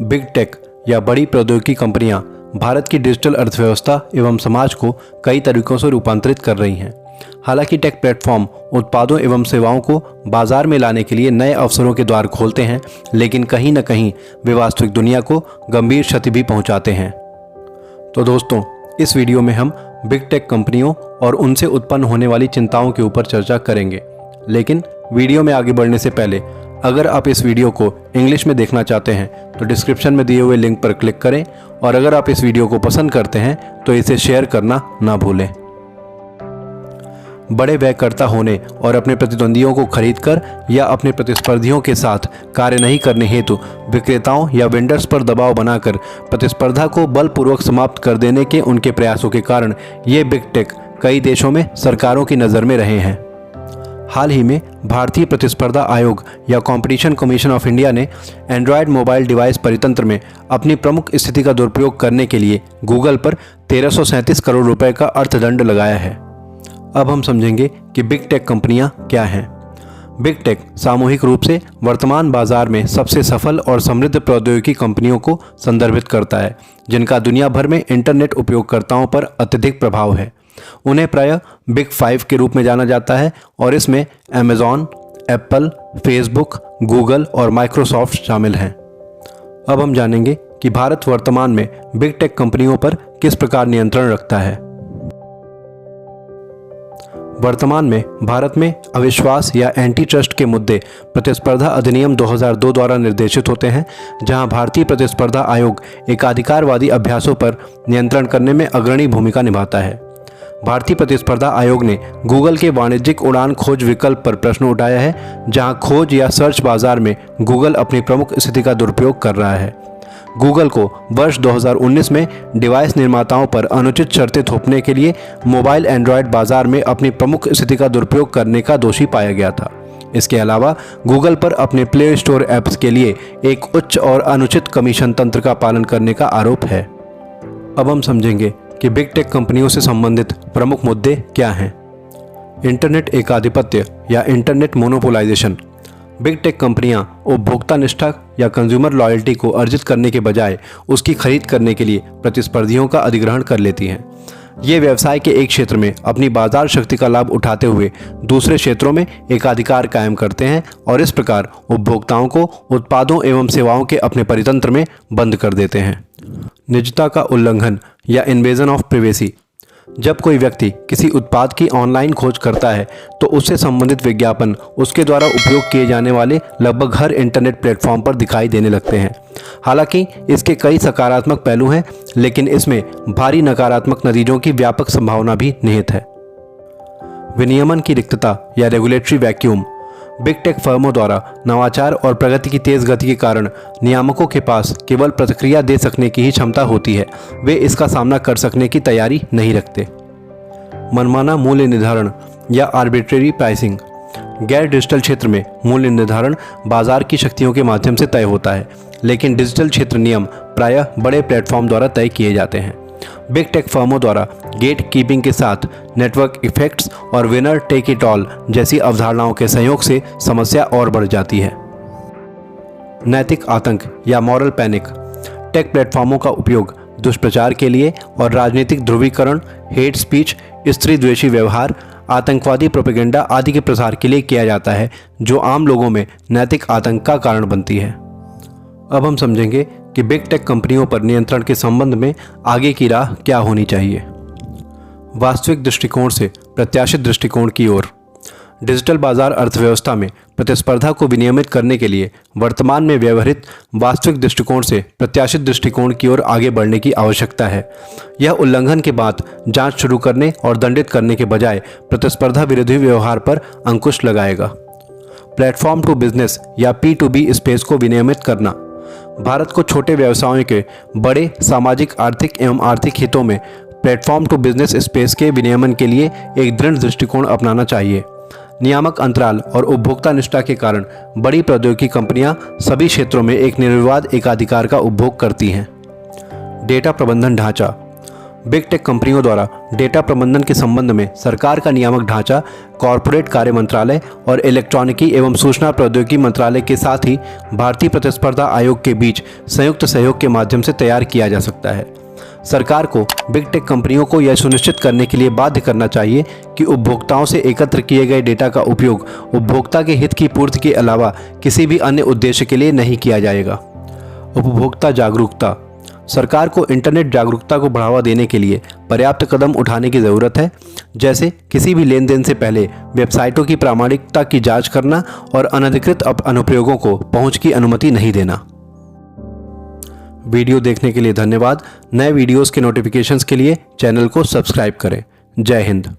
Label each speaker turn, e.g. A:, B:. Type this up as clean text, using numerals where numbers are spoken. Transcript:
A: Big tech या बड़ी प्रौद्योगिकी कंपनियां भारत की डिजिटल अर्थव्यवस्था एवं समाज को कई तरीकों से रूपांतरित कर रही हैं। हालांकि टेक प्लेटफॉर्म उत्पादों एवं सेवाओं को बाजार में लाने के लिए नए अवसरों के द्वार खोलते हैं, लेकिन कहीं न कहीं वे वास्तविक दुनिया को गंभीर क्षति भी पहुंचाते हैं। तो दोस्तों, इस वीडियो में हम बिग टेक कंपनियों और उनसे उत्पन्न होने वाली चिंताओं के ऊपर चर्चा करेंगे। लेकिन वीडियो में आगे बढ़ने से पहले अगर आप इस वीडियो को इंग्लिश में देखना चाहते हैं तो डिस्क्रिप्शन में दिए हुए लिंक पर क्लिक करें, और अगर आप इस वीडियो को पसंद करते हैं तो इसे शेयर करना ना भूलें। बड़े व्ययकर्ता होने और अपने प्रतिद्वंदियों को खरीदकर या अपने प्रतिस्पर्धियों के साथ कार्य नहीं करने हेतु विक्रेताओं या वेंडर्स पर दबाव बनाकर प्रतिस्पर्धा को बलपूर्वक समाप्त कर देने के उनके प्रयासों के कारण ये बिग टेक कई देशों में सरकारों की नज़र में रहे हैं। हाल ही में भारतीय प्रतिस्पर्धा आयोग या कंपटीशन कमीशन ऑफ इंडिया ने एंड्रॉयड मोबाइल डिवाइस परितंत्र में अपनी प्रमुख स्थिति का दुरुपयोग करने के लिए गूगल पर 1337 करोड़ रुपए का अर्थदंड लगाया है। अब हम समझेंगे कि बिग टेक कंपनियां क्या हैं। बिग टेक सामूहिक रूप से वर्तमान बाजार में सबसे सफल और समृद्ध प्रौद्योगिकी कंपनियों को संदर्भित करता है, जिनका दुनिया भर में इंटरनेट उपयोगकर्ताओं पर अत्यधिक प्रभाव है। उन्हें प्रायः बिग 5 के रूप में जाना जाता है और इसमें अमेज़ॉन, एप्पल, फेसबुक, गूगल और माइक्रोसॉफ्ट शामिल हैं। अब हम जानेंगे कि भारत वर्तमान में बिग टेक कंपनियों पर किस प्रकार नियंत्रण रखता है। वर्तमान में भारत में अविश्वास या एंटी ट्रस्ट के मुद्दे प्रतिस्पर्धा अधिनियम 2002 द्वारा निर्देशित होते हैं, जहां भारतीय प्रतिस्पर्धा आयोग एकाधिकारवादी अभ्यासों पर नियंत्रण करने में अग्रणी भूमिका निभाता है। भारतीय प्रतिस्पर्धा आयोग ने गूगल के वाणिज्यिक उड़ान खोज विकल्प पर प्रश्न उठाया है, जहां खोज या सर्च बाजार में गूगल अपनी प्रमुख स्थिति का दुरुपयोग कर रहा है। गूगल को वर्ष 2019 में डिवाइस निर्माताओं पर अनुचित शर्तें थोपने के लिए मोबाइल एंड्रॉयड बाजार में अपनी प्रमुख स्थिति का दुरुपयोग करने का दोषी पाया गया था। इसके अलावा गूगल पर अपने प्ले स्टोर ऐप्स के लिए एक उच्च और अनुचित कमीशन तंत्र का पालन करने का आरोप है। अब हम समझेंगे कि बिग टेक कंपनियों से संबंधित प्रमुख मुद्दे क्या हैं। इंटरनेट एकाधिपत्य या इंटरनेट मोनोपोलाइजेशन। बिग टेक कंपनियां उपभोक्ता निष्ठा या कंज्यूमर लॉयल्टी को अर्जित करने के बजाय उसकी खरीद करने के लिए प्रतिस्पर्धियों का अधिग्रहण कर लेती हैं। ये व्यवसाय के एक क्षेत्र में अपनी बाजार शक्ति का लाभ उठाते हुए दूसरे क्षेत्रों में एकाधिकार कायम करते हैं और इस प्रकार उपभोक्ताओं को उत्पादों एवं सेवाओं के अपने परितंत्र में बंद कर देते हैं। निजता का उल्लंघन या इन्वेजन ऑफ प्राइवेसी। जब कोई व्यक्ति किसी उत्पाद की ऑनलाइन खोज करता है तो उससे संबंधित विज्ञापन उसके द्वारा उपयोग किए जाने वाले लगभग हर इंटरनेट प्लेटफॉर्म पर दिखाई देने लगते हैं। हालांकि इसके कई सकारात्मक पहलू हैं, लेकिन इसमें भारी नकारात्मक नतीजों की व्यापक संभावना भी निहित है। विनियमन की रिक्तता या रेगुलेटरी वैक्यूम। बिग टेक फर्मों द्वारा नवाचार और प्रगति की तेज गति के कारण नियामकों के पास केवल प्रतिक्रिया दे सकने की ही क्षमता होती है, वे इसका सामना कर सकने की तैयारी नहीं रखते। मनमाना मूल्य निर्धारण या आर्बिट्रेरी प्राइसिंग। गैर डिजिटल क्षेत्र में मूल्य निर्धारण बाजार की शक्तियों के माध्यम से तय होता है, लेकिन डिजिटल क्षेत्र नियम प्रायः बड़े प्लेटफॉर्म द्वारा तय किए जाते हैं। बिग टेक फर्मों द्वारा गेट कीपिंग के साथ नेटवर्क इफेक्ट्स और विनर टेक इट ऑल जैसी अवधारणाओं के संयोग से समस्या और बढ़ जाती है। नैतिक आतंक या मॉरल पैनिक। टेक प्लेटफॉर्मों का उपयोग दुष्प्रचार के लिए और राजनीतिक ध्रुवीकरण, हेट स्पीच, स्त्री द्वेषी व्यवहार, आतंकवादी प्रोपेगेंडा आदि के प्रसार के लिए किया जाता है, जो आम लोगों में नैतिक आतंक का कारण बनती है। अब हम समझेंगे कि बिग टेक कंपनियों पर नियंत्रण के संबंध में आगे की राह क्या होनी चाहिए। वास्तविक दृष्टिकोण से प्रत्याशित दृष्टिकोण की ओर। डिजिटल बाजार अर्थव्यवस्था में प्रतिस्पर्धा को विनियमित करने के लिए वर्तमान में व्यवहृत वास्तविक दृष्टिकोण से प्रत्याशित दृष्टिकोण की ओर आगे बढ़ने की आवश्यकता है। यह उल्लंघन के बाद जांच शुरू करने और दंडित करने के बजाय प्रतिस्पर्धा विरोधी व्यवहार पर अंकुश लगाएगा। प्लेटफॉर्म टू बिजनेस या P2B स्पेस को विनियमित करना। भारत को छोटे व्यवसायों के बड़े सामाजिक, आर्थिक एवं आर्थिक हितों में प्लेटफॉर्म टू बिजनेस स्पेस के विनियमन के लिए एक दृढ़ दृष्टिकोण अपनाना चाहिए। नियामक अंतराल और उपभोक्ता निष्ठा के कारण बड़ी प्रौद्योगिकी कंपनियां सभी क्षेत्रों में एक निर्विवाद एकाधिकार का उपभोग करती हैं। डेटा प्रबंधन ढांचा। बिग टेक कंपनियों द्वारा डेटा प्रबंधन के संबंध में सरकार का नियामक ढांचा कॉरपोरेट कार्य मंत्रालय और इलेक्ट्रॉनिकी एवं सूचना प्रौद्योगिकी मंत्रालय के साथ ही भारतीय प्रतिस्पर्धा आयोग के बीच संयुक्त सहयोग के माध्यम से तैयार किया जा सकता है। सरकार को बिग टेक कंपनियों को यह सुनिश्चित करने के लिए बाध्य करना चाहिए कि उपभोक्ताओं से एकत्र किए गए डेटा का उपयोग उपभोक्ता के हित की पूर्ति के अलावा किसी भी अन्य उद्देश्य के लिए नहीं किया जाएगा। उपभोक्ता जागरूकता। सरकार को इंटरनेट जागरूकता को बढ़ावा देने के लिए पर्याप्त कदम उठाने की ज़रूरत है, जैसे किसी भी लेन देन से पहले वेबसाइटों की प्रामाणिकता की जांच करना और अनधिकृत अनुप्रयोगों को पहुंच की अनुमति नहीं देना। वीडियो देखने के लिए धन्यवाद। नए वीडियोस के नोटिफिकेशंस के लिए चैनल को सब्सक्राइब करें। जय हिंद।